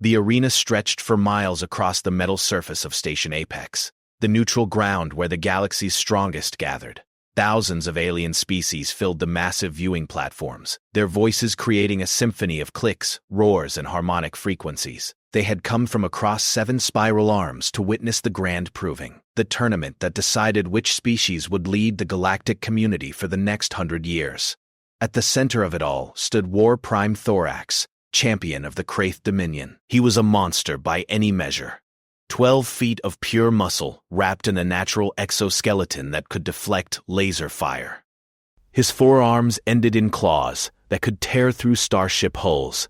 The arena stretched for miles across the metal surface of Station Apex, the neutral ground where the galaxy's strongest gathered. Thousands of alien species filled the massive viewing platforms, their voices creating a symphony of clicks, roars, and harmonic frequencies. They had come from across 7 spiral arms to witness the grand proving, the tournament that decided which species would lead the galactic community for the next 100 years. At the center of it all stood War Prime Thorax, champion of the Kraith Dominion. He was a monster by any measure. 12 feet of pure muscle wrapped in a natural exoskeleton that could deflect laser fire. His forearms ended in claws that could tear through starship hulls.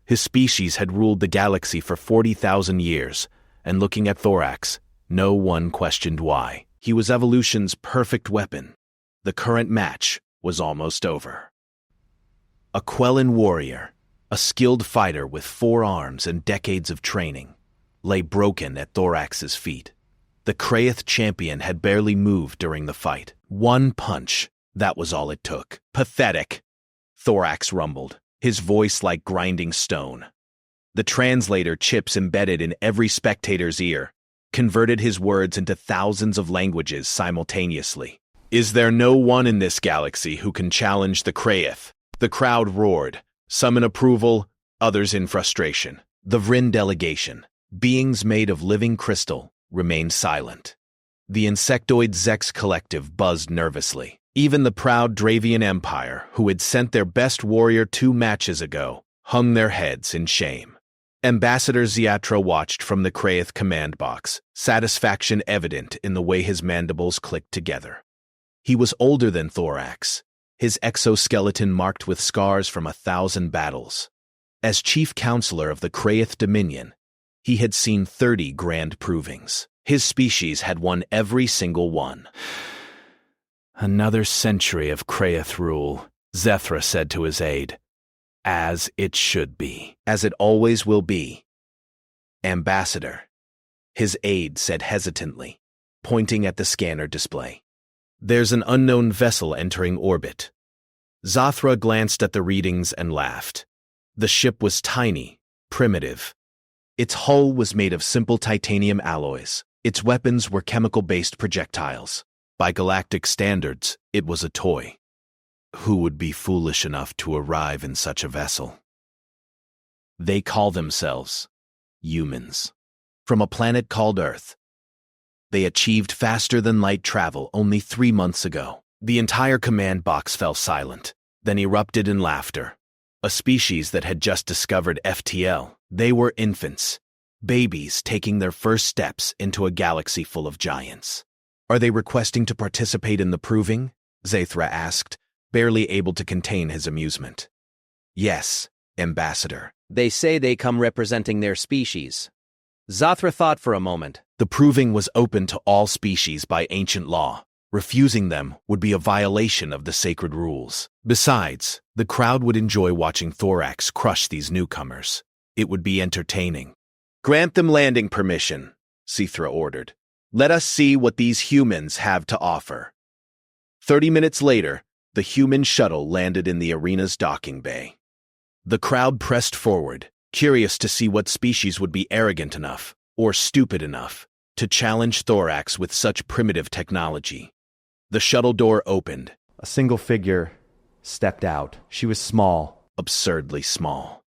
His species had ruled the galaxy for 40,000 years, and looking at Thorax, no one questioned why. He was evolution's perfect weapon. The current match was almost over. A Quellan warrior, a skilled fighter with 4 arms and decades of training, lay broken at Thorax's feet. The Kraith champion had barely moved during the fight. One punch, that was all it took. Pathetic, Thorax rumbled, his voice like grinding stone. The translator chips embedded in every spectator's ear converted his words into thousands of languages simultaneously. Is there no one in this galaxy who can challenge the Kraith? The crowd roared, some in approval, others in frustration. The Vryn delegation, beings made of living crystal, remained silent. The insectoid Zex collective buzzed nervously. Even the proud Dravian Empire, who had sent their best warrior 2 matches ago, hung their heads in shame. Ambassador Ziatra watched from the Kraith command box, satisfaction evident in the way his mandibles clicked together. He was older than Thorax, his exoskeleton marked with scars from 1,000 battles. As chief counselor of the Kraith Dominion, he had seen 30 grand provings. His species had won every single one. Another century of Kraith rule, Zethra said to his aide. As it should be. As it always will be. Ambassador, his aide said hesitantly, pointing at the scanner display. There's an unknown vessel entering orbit. Zathra glanced at the readings and laughed. The ship was tiny, primitive. Its hull was made of simple titanium alloys. Its weapons were chemical-based projectiles. By galactic standards, it was a toy. Who would be foolish enough to arrive in such a vessel? They call themselves humans. From a planet called Earth. They achieved faster-than-light travel only 3 months ago. The entire command box fell silent, then erupted in laughter. A species that had just discovered FTL. They were infants, babies taking their first steps into a galaxy full of giants. Are they requesting to participate in the proving? Zathra asked, barely able to contain his amusement. Yes, Ambassador. They say they come representing their species. Zathra thought for a moment. The proving was open to all species by ancient law. Refusing them would be a violation of the sacred rules. Besides, the crowd would enjoy watching Thorax crush these newcomers. It would be entertaining. Grant them landing permission, Zethra ordered. Let us see what these humans have to offer. 30 minutes later, the human shuttle landed in the arena's docking bay. The crowd pressed forward, curious to see what species would be arrogant enough, or stupid enough, to challenge Thorax with such primitive technology. The shuttle door opened. A single figure stepped out. She was small. Absurdly small.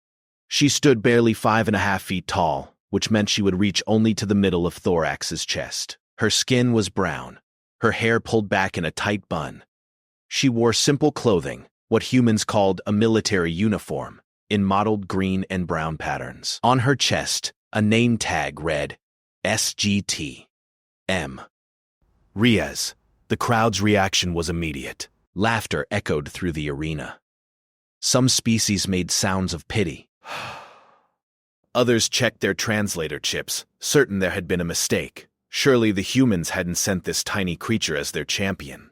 She stood barely 5.5 feet tall, which meant she would reach only to the middle of Thorax's chest. Her skin was brown, her hair pulled back in a tight bun. She wore simple clothing, what humans called a military uniform, in mottled green and brown patterns. On her chest, a name tag read, SGT. M. Riaz. The crowd's reaction was immediate. Laughter echoed through the arena. Some species made sounds of pity. Others checked their translator chips, certain there had been a mistake. Surely the humans hadn't sent this tiny creature as their champion.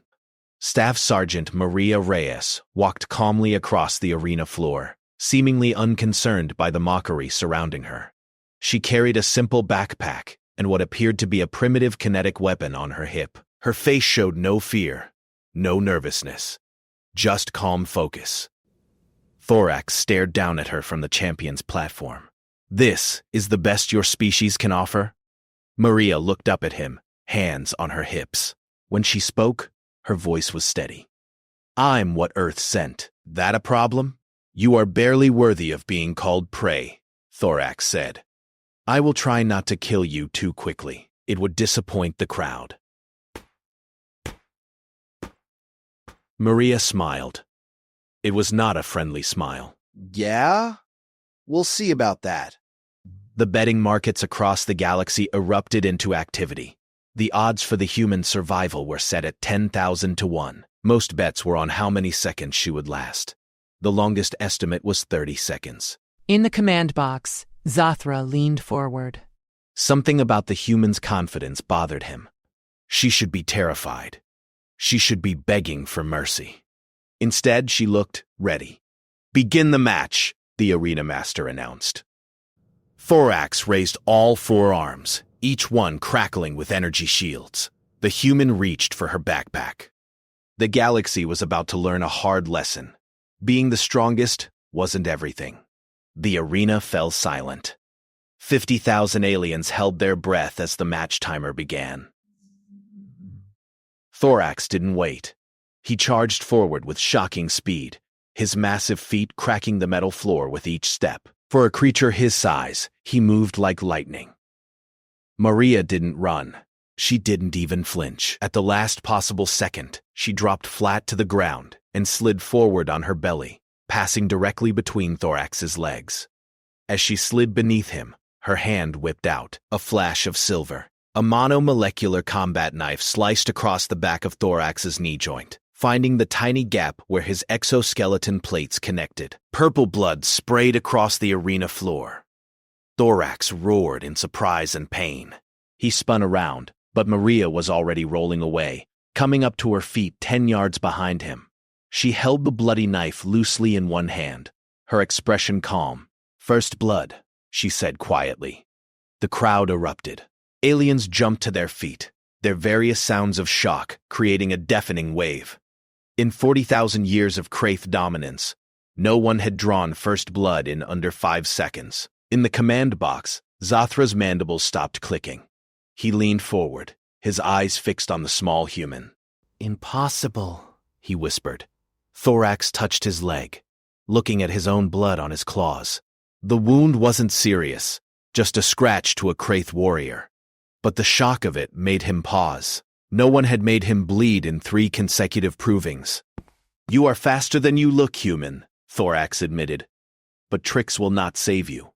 Staff Sergeant Maria Reyes walked calmly across the arena floor, seemingly unconcerned by the mockery surrounding her. She carried a simple backpack and what appeared to be a primitive kinetic weapon on her hip. Her face showed no fear, no nervousness, just calm focus. Thorax stared down at her from the champion's platform. This is the best your species can offer? Maria looked up at him, hands on her hips. When she spoke, her voice was steady. I'm what Earth sent. That a problem? You are barely worthy of being called prey, Thorax said. I will try not to kill you too quickly. It would disappoint the crowd. Maria smiled. It was not a friendly smile. Yeah? We'll see about that. The betting markets across the galaxy erupted into activity. The odds for the human survival were set at 10,000 to 1. Most bets were on how many seconds she would last. The longest estimate was 30 seconds. In the command box, Zathra leaned forward. Something about the human's confidence bothered him. She should be terrified. She should be begging for mercy. Instead, she looked ready. Begin the match, the arena master announced. Thorax raised all 4 arms, each one crackling with energy shields. The human reached for her backpack. The galaxy was about to learn a hard lesson. Being the strongest wasn't everything. The arena fell silent. 50,000 aliens held their breath as the match timer began. Thorax didn't wait. He charged forward with shocking speed, his massive feet cracking the metal floor with each step. For a creature his size, he moved like lightning. Maria didn't run. She didn't even flinch. At the last possible second, she dropped flat to the ground and slid forward on her belly, passing directly between Thorax's legs. As she slid beneath him, her hand whipped out, a flash of silver. A monomolecular combat knife sliced across the back of Thorax's knee joint, finding the tiny gap where his exoskeleton plates connected. Purple blood sprayed across the arena floor. Thorax roared in surprise and pain. He spun around, but Maria was already rolling away, coming up to her feet 10 yards behind him. She held the bloody knife loosely in one hand, her expression calm. First blood, she said quietly. The crowd erupted. Aliens jumped to their feet, their various sounds of shock creating a deafening wave. In 40,000 years of Kraith dominance, no one had drawn first blood in under 5 seconds. In the command box, Zathra's mandibles stopped clicking. He leaned forward, his eyes fixed on the small human. Impossible, he whispered. Thorax touched his leg, looking at his own blood on his claws. The wound wasn't serious, just a scratch to a Kraith warrior. But the shock of it made him pause. No one had made him bleed in 3 consecutive provings. You are faster than you look, human, Thorax admitted. But tricks will not save you.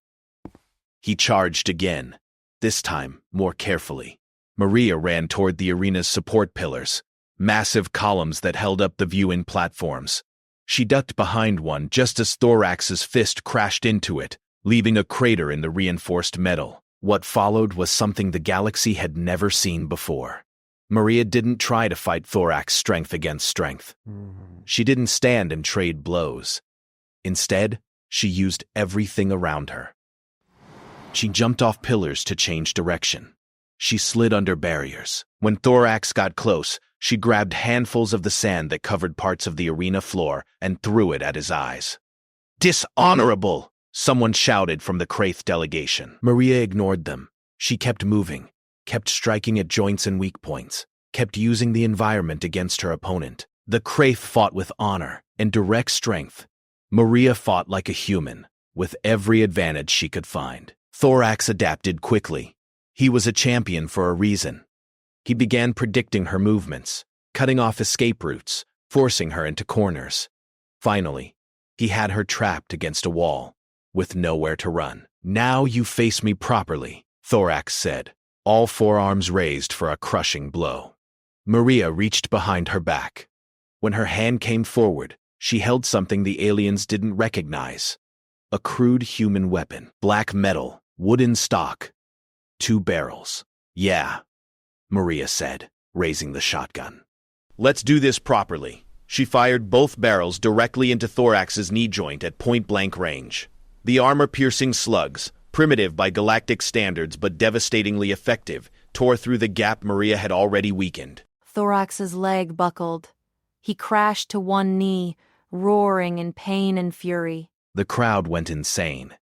He charged again, this time more carefully. Maria ran toward the arena's support pillars, massive columns that held up the viewing platforms. She ducked behind one just as Thorax's fist crashed into it, leaving a crater in the reinforced metal. What followed was something the galaxy had never seen before. Maria didn't try to fight Thorax's strength against strength. She didn't stand and trade blows. Instead, she used everything around her. She jumped off pillars to change direction. She slid under barriers. When Thorax got close, she grabbed handfuls of the sand that covered parts of the arena floor and threw it at his eyes. Dishonorable! Someone shouted from the Kraith delegation. Maria ignored them. She kept moving, kept striking at joints and weak points, kept using the environment against her opponent. The Kraith fought with honor and direct strength. Maria fought like a human, with every advantage she could find. Thorax adapted quickly. He was a champion for a reason. He began predicting her movements, cutting off escape routes, forcing her into corners. Finally, he had her trapped against a wall, with nowhere to run. Now you face me properly, Thorax said, all 4 arms raised for a crushing blow. Maria reached behind her back. When her hand came forward, she held something the aliens didn't recognize. A crude human weapon, black metal, wooden stock, 2 barrels. Yeah, Maria said, raising the shotgun. Let's do this properly. She fired both barrels directly into Thorax's knee joint at point-blank range. The armor-piercing slugs, primitive by galactic standards but devastatingly effective, tore through the gap Maria had already weakened. Thorax's leg buckled. He crashed to one knee, roaring in pain and fury. The crowd went insane.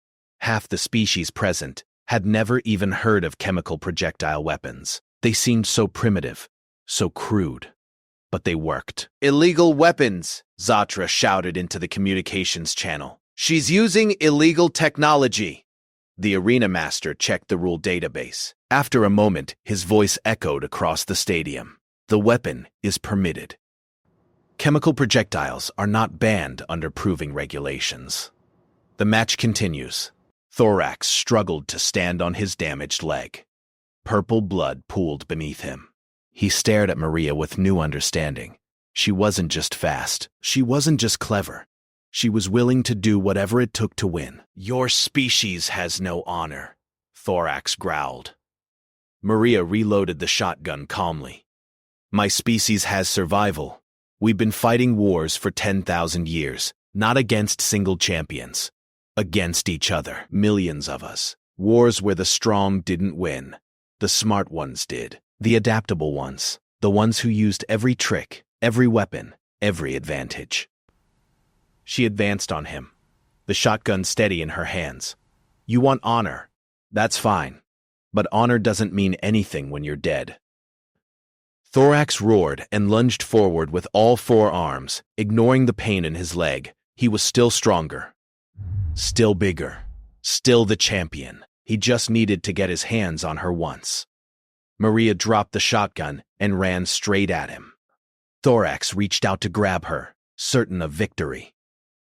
Half the species present had never even heard of chemical projectile weapons. They seemed so primitive, so crude. But they worked. Illegal weapons, Zatra shouted into the communications channel. She's using illegal technology. The arena master checked the rule database. After a moment, his voice echoed across the stadium. The weapon is permitted. Chemical projectiles are not banned under proving regulations. The match continues. Thorax struggled to stand on his damaged leg. Purple blood pooled beneath him. He stared at Maria with new understanding. She wasn't just fast. She wasn't just clever. She was willing to do whatever it took to win. Your species has no honor, Thorax growled. Maria reloaded the shotgun calmly. My species has survival. We've been fighting wars for 10,000 years, not against single champions. Against each other, millions of us. Wars where the strong didn't win. The smart ones did. The adaptable ones. The ones who used every trick, every weapon, every advantage. She advanced on him, the shotgun steady in her hands. You want honor. That's fine. But honor doesn't mean anything when you're dead. Thorax roared and lunged forward with all four arms, ignoring the pain in his leg. He was still stronger. Still bigger. Still the champion. He just needed to get his hands on her once. Maria dropped the shotgun and ran straight at him. Thorax reached out to grab her, certain of victory.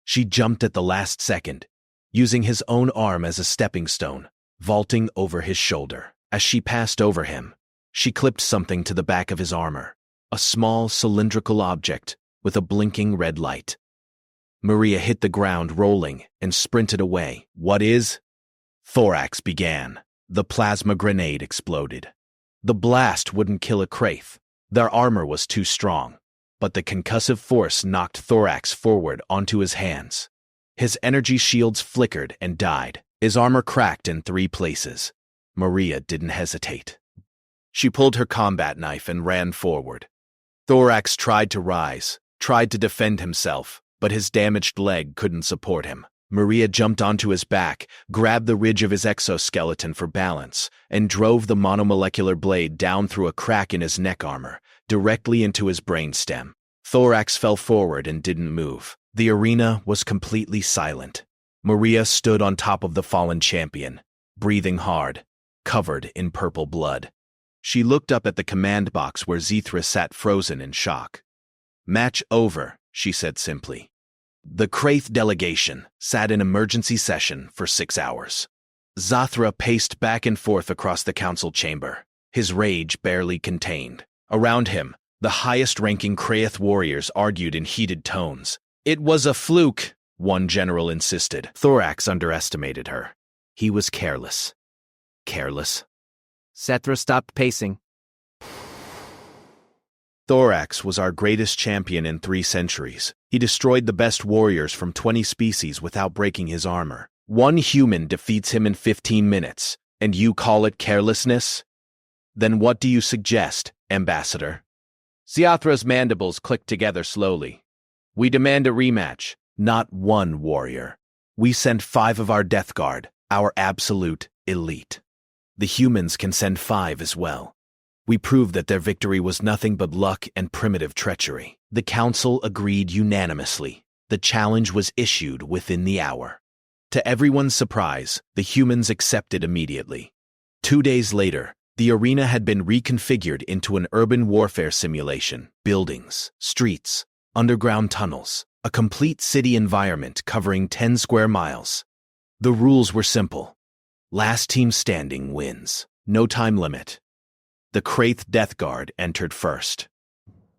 She jumped at the last second, using his own arm as a stepping stone, vaulting over his shoulder. As she passed over him, she clipped something to the back of his armor, a small cylindrical object with a blinking red light. Maria hit the ground rolling and sprinted away. What is? Thorax began. The plasma grenade exploded. The blast wouldn't kill a Kraith. Their armor was too strong. But the concussive force knocked Thorax forward onto his hands. His energy shields flickered and died. His armor cracked in 3 places. Maria didn't hesitate. She pulled her combat knife and ran forward. Thorax tried to rise, tried to defend himself, but his damaged leg couldn't support him. Maria jumped onto his back, grabbed the ridge of his exoskeleton for balance, and drove the monomolecular blade down through a crack in his neck armor, directly into his brainstem. Thorax fell forward and didn't move. The arena was completely silent. Maria stood on top of the fallen champion, breathing hard, covered in purple blood. She looked up at the command box where Zithra sat frozen in shock. Match over, she said simply. The Kraith delegation sat in emergency session for 6 hours. Zathra paced back and forth across the council chamber, his rage barely contained. Around him, the highest-ranking Kraith warriors argued in heated tones. It was a fluke, one general insisted. Thorax underestimated her. He was careless. Careless. Cetra stopped pacing. Thorax was our greatest champion in 3 centuries. He destroyed the best warriors from 20 species without breaking his armor. 1 human defeats him in 15 minutes, and you call it carelessness? Then what do you suggest, Ambassador? Ziathra's mandibles clicked together slowly. We demand a rematch, not 1 warrior. We sent 5 of our Death Guard, our absolute elite. The humans can send 5 as well. We proved that their victory was nothing but luck and primitive treachery. The council agreed unanimously. The challenge was issued within the hour. To everyone's surprise, the humans accepted immediately. 2 days later, the arena had been reconfigured into an urban warfare simulation. Buildings, streets, underground tunnels, a complete city environment covering 10 square miles. The rules were simple. Last team standing wins. No time limit. The Kraith Death Guard entered first.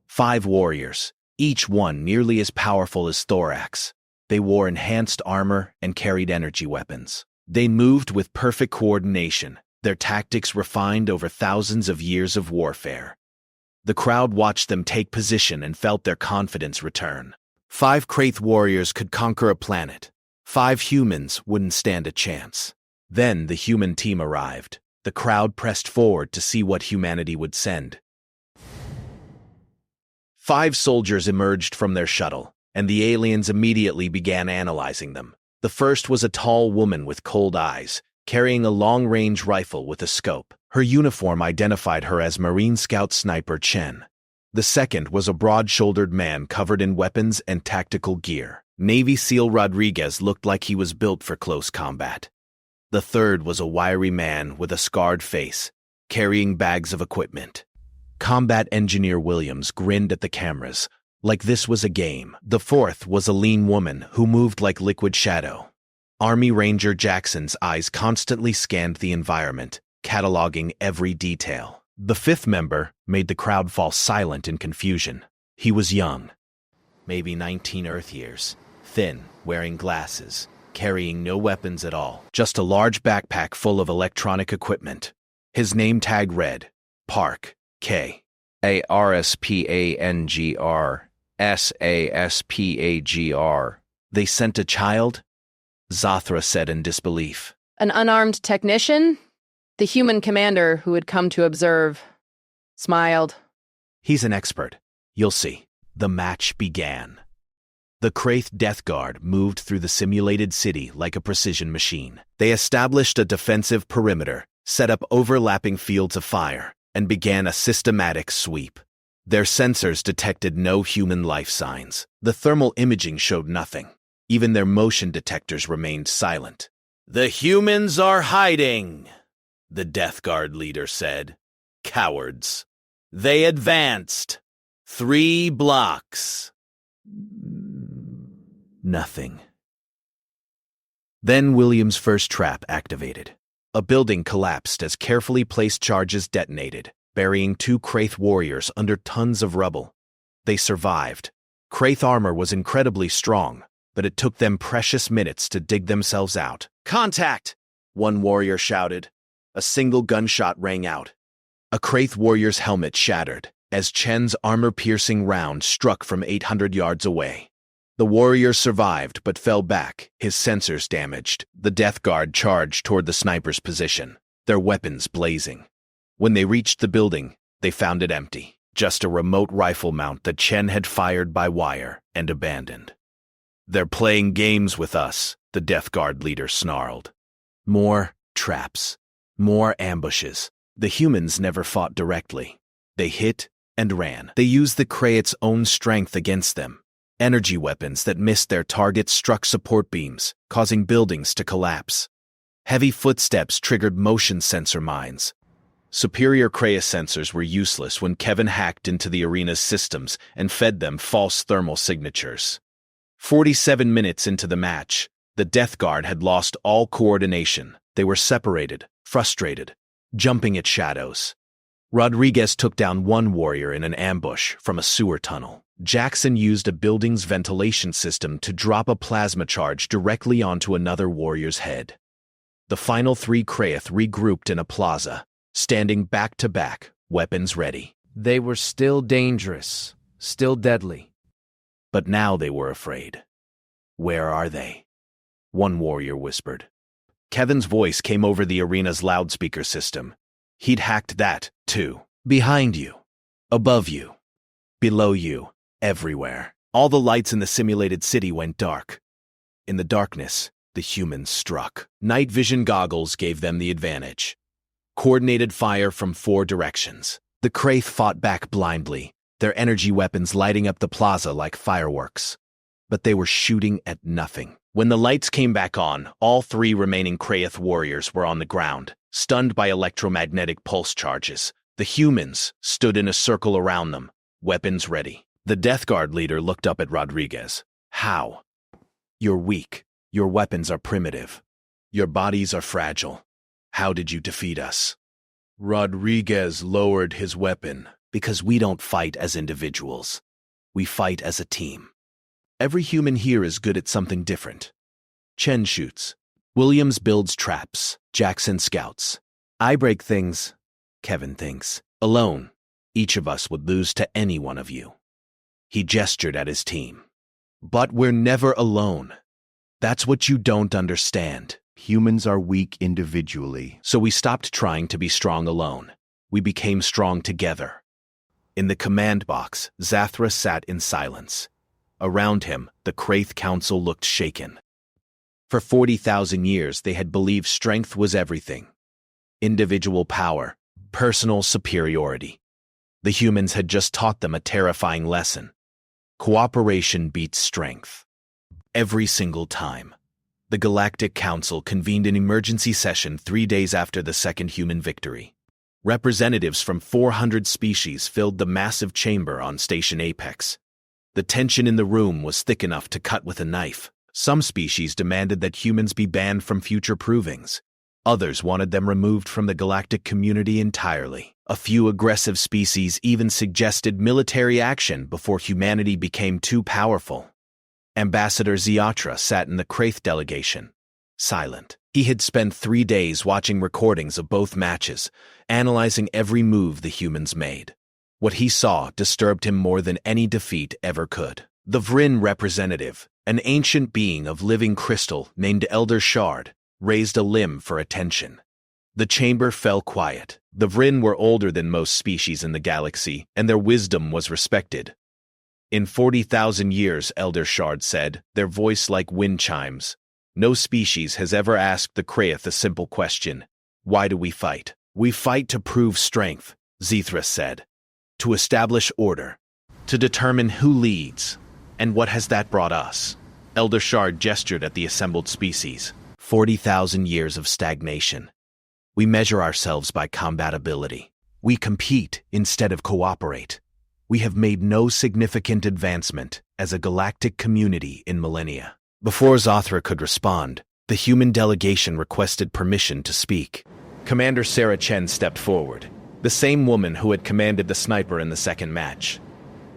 5 warriors, each one nearly as powerful as Thorax. They wore enhanced armor and carried energy weapons. They moved with perfect coordination, their tactics refined over thousands of years of warfare. The crowd watched them take position and felt their confidence return. 5 Kraith warriors could conquer a planet. 5 humans wouldn't stand a chance. Then the human team arrived. The crowd pressed forward to see what humanity would send. 5 soldiers emerged from their shuttle, and the aliens immediately began analyzing them. The first was a tall woman with cold eyes, carrying a long-range rifle with a scope. Her uniform identified her as Marine Scout Sniper Chen. The second was a broad-shouldered man covered in weapons and tactical gear. Navy SEAL Rodriguez looked like he was built for close combat. The third was a wiry man with a scarred face, carrying bags of equipment. Combat Engineer Williams grinned at the cameras, like this was a game. The fourth was a lean woman who moved like liquid shadow. Army Ranger Jackson's eyes constantly scanned the environment, cataloging every detail. The fifth member made the crowd fall silent in confusion. He was young, maybe 19 Earth years, thin, wearing glasses, carrying no weapons at all, just a large backpack full of electronic equipment. His name tag read, Park, K. ARSPANGR SASPAGR. They sent a child? Zathra said in disbelief. An unarmed technician? The human commander who had come to observe smiled. He's an expert. You'll see. The match began. The Kraith Death Guard moved through the simulated city like a precision machine. They established a defensive perimeter, set up overlapping fields of fire, and began a systematic sweep. Their sensors detected no human life signs. The thermal imaging showed nothing. Even their motion detectors remained silent. "The humans are hiding," the Death Guard leader said. "Cowards. They advanced. 3 blocks." Nothing. Then William's first trap activated. A building collapsed as carefully placed charges detonated, burying 2 Kraith warriors under tons of rubble. They survived. Kraith armor was incredibly strong, but it took them precious minutes to dig themselves out. "Contact!" one warrior shouted. A single gunshot rang out. A Kraith warrior's helmet shattered as Chen's armor-piercing round struck from 800 yards away. The warrior survived but fell back, his sensors damaged. The Death Guard charged toward the sniper's position, their weapons blazing. When they reached the building, they found it empty. Just a remote rifle mount that Chen had fired by wire and abandoned. "They're playing games with us," the Death Guard leader snarled. More traps. More ambushes. The humans never fought directly. They hit and ran. They used the Krayit's own strength against them. Energy weapons that missed their targets struck support beams, causing buildings to collapse. Heavy footsteps triggered motion sensor mines. Superior Krayit sensors were useless when Kevin hacked into the arena's systems and fed them false thermal signatures. 47 minutes into the match, the Death Guard had lost all coordination. They were separated, frustrated, jumping at shadows. Rodriguez took down one warrior in an ambush from a sewer tunnel. Jackson used a building's ventilation system to drop a plasma charge directly onto another warrior's head. The final 3 Kraith regrouped in a plaza, standing back to back, weapons ready. They were still dangerous, still deadly. But now they were afraid. "Where are they?" one warrior whispered. Kevin's voice came over the arena's loudspeaker system. He'd hacked that, too. "Behind you. Above you. Below you. Everywhere." All the lights in the simulated city went dark. In the darkness, the humans struck. Night vision goggles gave them the advantage. Coordinated fire from 4 directions. The Kraith fought back blindly, their energy weapons lighting up the plaza like fireworks. But they were shooting at nothing. When the lights came back on, all 3 remaining Kraith warriors were on the ground, stunned by electromagnetic pulse charges. The humans stood in a circle around them, weapons ready. The Death Guard leader looked up at Rodriguez. "How? You're weak. Your weapons are primitive. Your bodies are fragile. How did you defeat us?" Rodriguez lowered his weapon. "Because we don't fight as individuals. We fight as a team. Every human here is good at something different. Chen shoots. Williams builds traps. Jackson scouts. I break things, Kevin thinks. Alone, each of us would lose to any one of you." He gestured at his team. "But we're never alone. That's what you don't understand. Humans are weak individually. So we stopped trying to be strong alone. We became strong together." In the command box, Zathra sat in silence. Around him, the Kraith Council looked shaken. For 40,000 years, they had believed strength was everything. Individual power, personal superiority. The humans had just taught them a terrifying lesson. Cooperation beats strength. Every single time. The Galactic Council convened an emergency session 3 days after the second human victory. Representatives from 400 species filled the massive chamber on Station Apex. The tension in the room was thick enough to cut with a knife. Some species demanded that humans be banned from future provings. Others wanted them removed from the galactic community entirely. A few aggressive species even suggested military action before humanity became too powerful. Ambassador Ziatra sat in the Kraith delegation, silent. He had spent 3 days watching recordings of both matches, analyzing every move the humans made. What he saw disturbed him more than any defeat ever could. The Vryn representative, an ancient being of living crystal named Elder Shard, raised a limb for attention. The chamber fell quiet. The Vryn were older than most species in the galaxy, and their wisdom was respected. In 40,000 years, Elder Shard said, their voice like wind chimes, no species has ever asked the Kraith a simple question. Why do we fight? We fight to prove strength, Zithra said. To establish order. To determine who leads. And what has that brought us? Elder Shard gestured at the assembled species. 40,000 years of stagnation. We measure ourselves by combatability. We compete instead of cooperate. We have made no significant advancement as a galactic community in millennia. Before Zothra could respond, the human delegation requested permission to speak. Commander Sarah Chen stepped forward, the same woman who had commanded the sniper in the second match.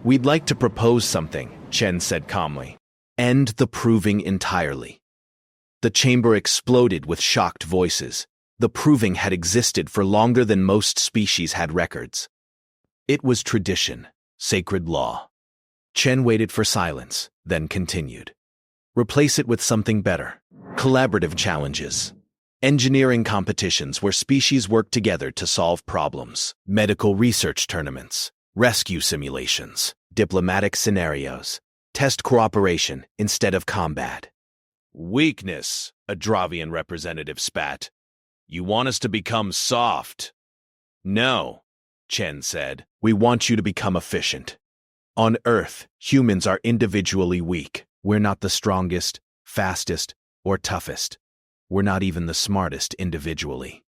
We'd like to propose something, Chen said calmly. End the proving entirely. The chamber exploded with shocked voices. The proving had existed for longer than most species had records. It was tradition, sacred law. Chen waited for silence, then continued. Replace it with something better. Collaborative challenges. Engineering competitions where species work together to solve problems. Medical research tournaments. Rescue simulations. Diplomatic scenarios. Test cooperation instead of combat. Weakness, a Dravian representative spat. You want us to become soft? No, Chen said. We want you to become efficient. On Earth, humans are individually weak. We're not the strongest, fastest, or toughest. We're not even the smartest individually.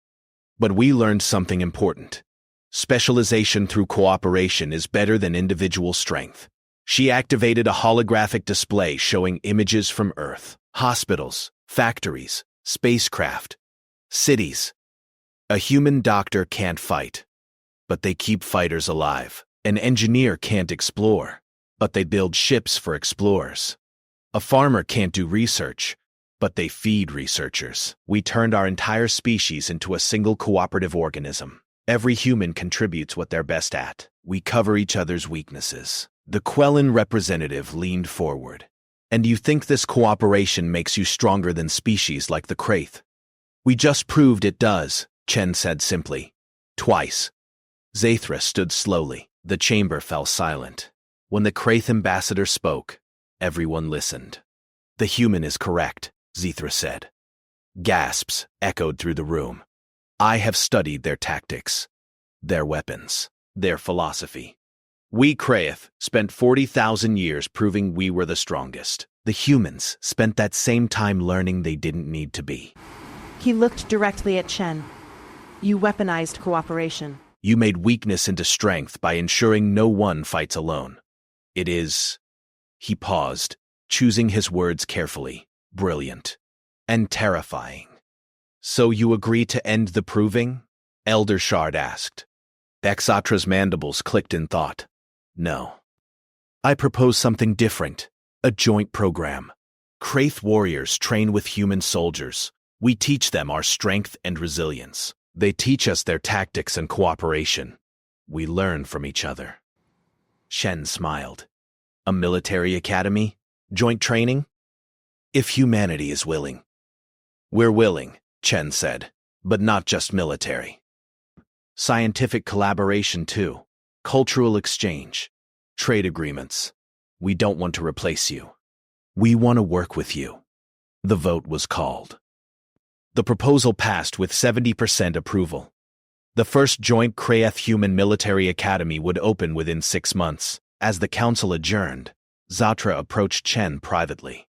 But we learned something important. Specialization through cooperation is better than individual strength. She activated a holographic display showing images from Earth. Hospitals, factories, spacecraft, cities. A human doctor can't fight, but they keep fighters alive. An engineer can't explore, but they build ships for explorers. A farmer can't do research, but they feed researchers. We turned our entire species into a single cooperative organism. Every human contributes what they're best at. We cover each other's weaknesses. The Quellan representative leaned forward. And you think this cooperation makes you stronger than species like the Kraith? We just proved it does, Chen said simply. Twice. Zathra stood slowly. The chamber fell silent. When the Kraith ambassador spoke, everyone listened. The human is correct, Zithra said. Gasps echoed through the room. I have studied their tactics, their weapons, their philosophy. We Kraith spent 40,000 years proving we were the strongest. The humans spent that same time learning they didn't need to be. He looked directly at Chen. You weaponized cooperation. You made weakness into strength by ensuring no one fights alone. It is... He paused, choosing his words carefully. Brilliant. And terrifying. So you agree to end the proving? Elder Shard asked. Exatra's mandibles clicked in thought. No. I propose something different. A joint program. Kraith warriors train with human soldiers. We teach them our strength and resilience. They teach us their tactics and cooperation. We learn from each other. Shen smiled. A military academy? Joint training? If humanity is willing. We're willing, Chen said, but not just military. Scientific collaboration too. Cultural exchange. Trade agreements. We don't want to replace you. We want to work with you. The vote was called. The proposal passed with 70% approval. The first joint Kraeth-Human military academy would open within 6 months. As the council adjourned, Zatra approached Chen privately.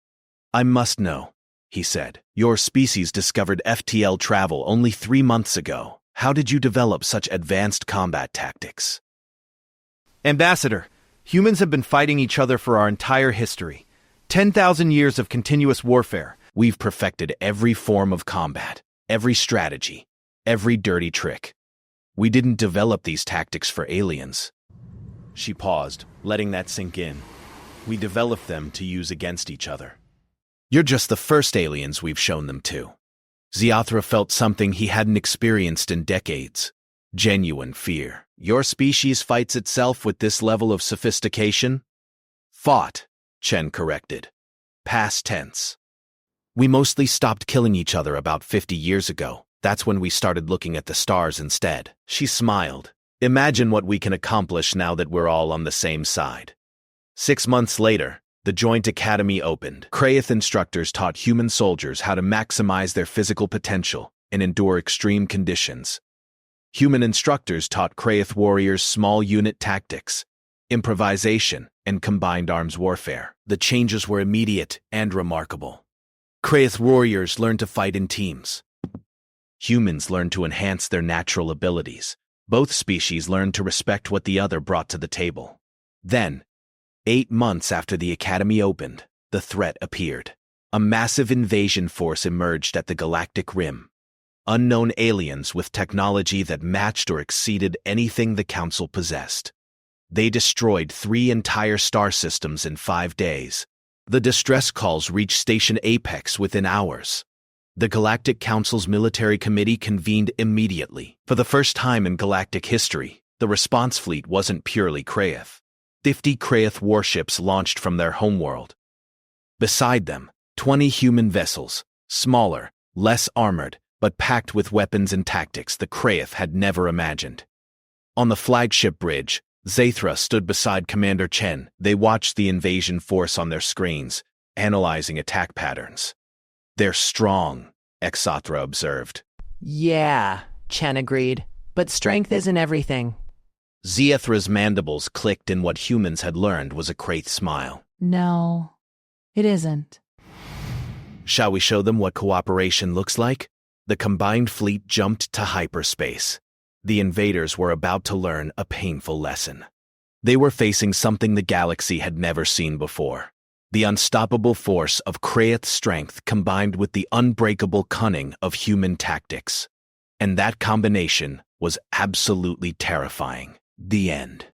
"I must know," he said. "Your species discovered FTL travel only 3 months ago. How did you develop such advanced combat tactics?" Ambassador, humans have been fighting each other for our entire history. 10,000 years of continuous warfare. We've perfected every form of combat, every strategy, every dirty trick. We didn't develop these tactics for aliens. She paused, letting that sink in. We developed them to use against each other. You're just the first aliens we've shown them to. Ziathra felt something he hadn't experienced in decades. Genuine fear. Your species fights itself with this level of sophistication? Fought, Chen corrected. Past tense. We mostly stopped killing each other about 50 years ago. That's when we started looking at the stars instead. She smiled. Imagine what we can accomplish now that we're all on the same side. 6 months later, the Joint Academy opened. Kraeth instructors taught human soldiers how to maximize their physical potential and endure extreme conditions. Human instructors taught Kraeth warriors small unit tactics, improvisation, and combined arms warfare. The changes were immediate and remarkable. Kraeth warriors learned to fight in teams. Humans learned to enhance their natural abilities. Both species learned to respect what the other brought to the table. Then, 8 months after the academy opened, the threat appeared. A massive invasion force emerged at the galactic rim. Unknown aliens with technology that matched or exceeded anything the Council possessed. They destroyed 3 entire star systems in 5 days. The distress calls reached Station Apex within hours. The Galactic Council's military committee convened immediately. For the first time in galactic history, the response fleet wasn't purely Kraeth. 50 Kraeth warships launched from their homeworld. Beside them, 20 human vessels, smaller, less armored, but packed with weapons and tactics the Kraeth had never imagined. On the flagship bridge, Zathra stood beside Commander Chen. They watched the invasion force on their screens, analyzing attack patterns. "They're strong," Exothra observed. Yeah, Chen agreed. But strength isn't everything. Ziathra's mandibles clicked in what humans had learned was a Kraeth smile. No, it isn't. Shall we show them what cooperation looks like? The combined fleet jumped to hyperspace. The invaders were about to learn a painful lesson. They were facing something the galaxy had never seen before. The unstoppable force of Kraeth strength combined with the unbreakable cunning of human tactics. And that combination was absolutely terrifying. The end.